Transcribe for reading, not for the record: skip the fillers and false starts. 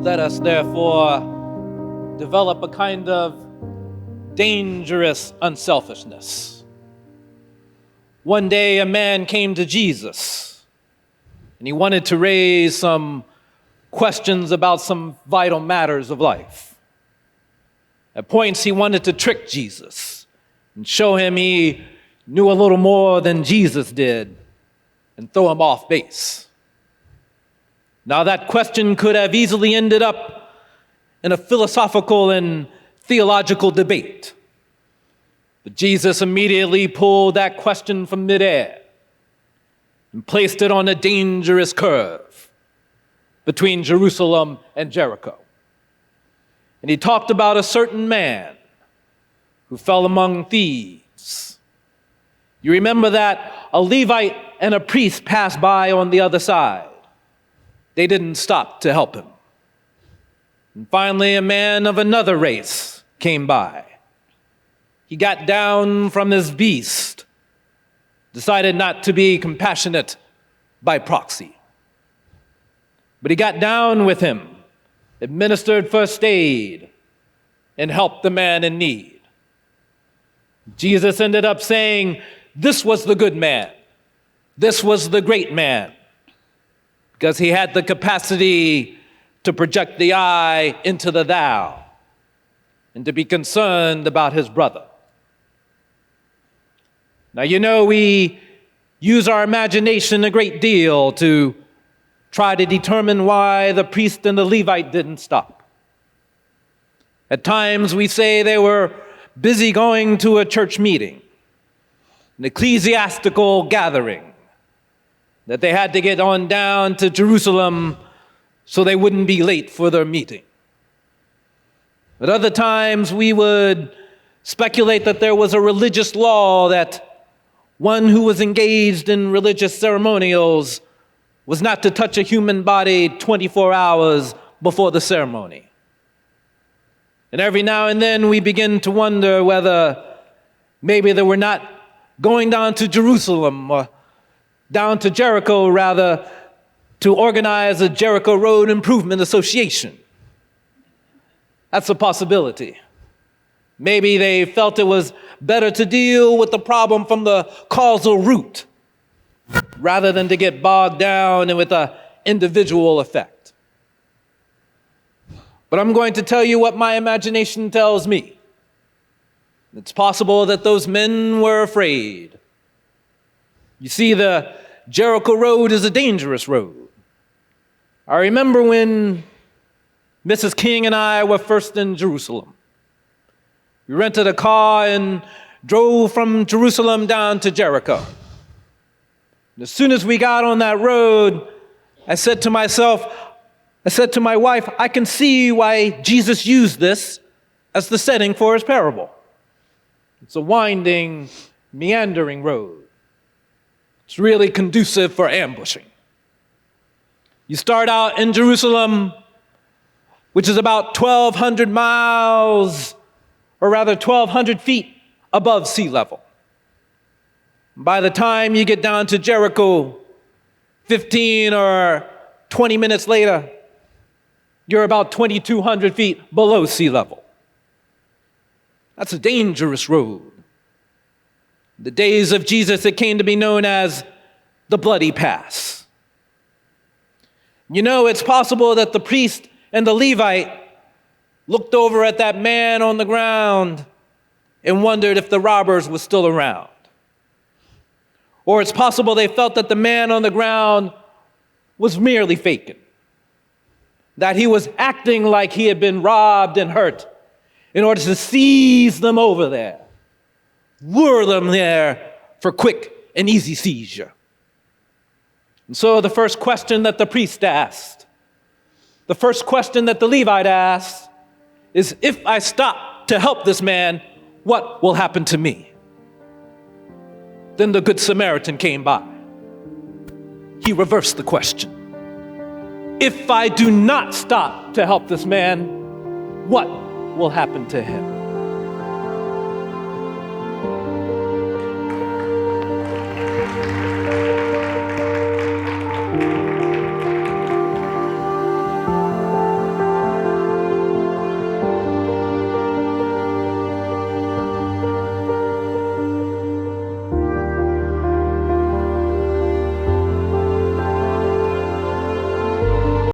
Let us therefore develop a kind of dangerous unselfishness. One day a man came to Jesus and he wanted to raise some questions about some vital matters of life. At points he wanted to trick Jesus and show him he knew a little more than Jesus did and throw him off base. Now that question could have easily ended up in a philosophical and theological debate. But Jesus immediately pulled that question from midair and placed it on a dangerous curve between Jerusalem and Jericho. And he talked about a certain man who fell among thieves. You remember that a Levite and a priest passed by on the other side. They didn't stop to help him. And finally, a man of another race came by. He got down from his beast, decided not to be compassionate by proxy. But he got down with him, administered first aid, and helped the man in need. Jesus ended up saying, this was the good man. This was the great man, because he had the capacity to project the I into the thou and to be concerned about his brother. Now, you know, we use our imagination a great deal to try to determine why the priest and the Levite didn't stop. At times we say they were busy going to a church meeting, an ecclesiastical gathering, that they had to get on down to Jerusalem so they wouldn't be late for their meeting. At other times we would speculate that there was a religious law that one who was engaged in religious ceremonials was not to touch a human body 24 hours before the ceremony. And every now and then we begin to wonder whether maybe they were not going down to Jerusalem or down to Jericho, rather, to organize a Jericho Road Improvement Association. That's a possibility. Maybe they felt it was better to deal with the problem from the causal root rather than to get bogged down with an individual effect. But I'm going to tell you what my imagination tells me. It's possible that those men were afraid. You see, the Jericho Road is a dangerous road. I remember when Mrs. King and I were first in Jerusalem. We rented a car and drove from Jerusalem down to Jericho. And as soon as we got on that road, I said to my wife, I can see why Jesus used this as the setting for his parable. It's a winding, meandering road. It's really conducive for ambushing. You start out in Jerusalem, which is about 1,200 miles, or rather 1,200 feet above sea level. By the time you get down to Jericho, 15 or 20 minutes later, you're about 2,200 feet below sea level. That's a dangerous road. In the days of Jesus, it came to be known as the Bloody Pass. You know, it's possible that the priest and the Levite looked over at that man on the ground and wondered if the robbers were still around. Or it's possible they felt that the man on the ground was merely faking, that he was acting like he had been robbed and hurt in order to seize them over there, lure them there for quick and easy seizure. And so the first question that the priest asked, the first question that the Levite asked, is, if I stop to help this man, what will happen to me? Then the Good Samaritan came by. He reversed the question. If I do not stop to help this man, what will happen to him?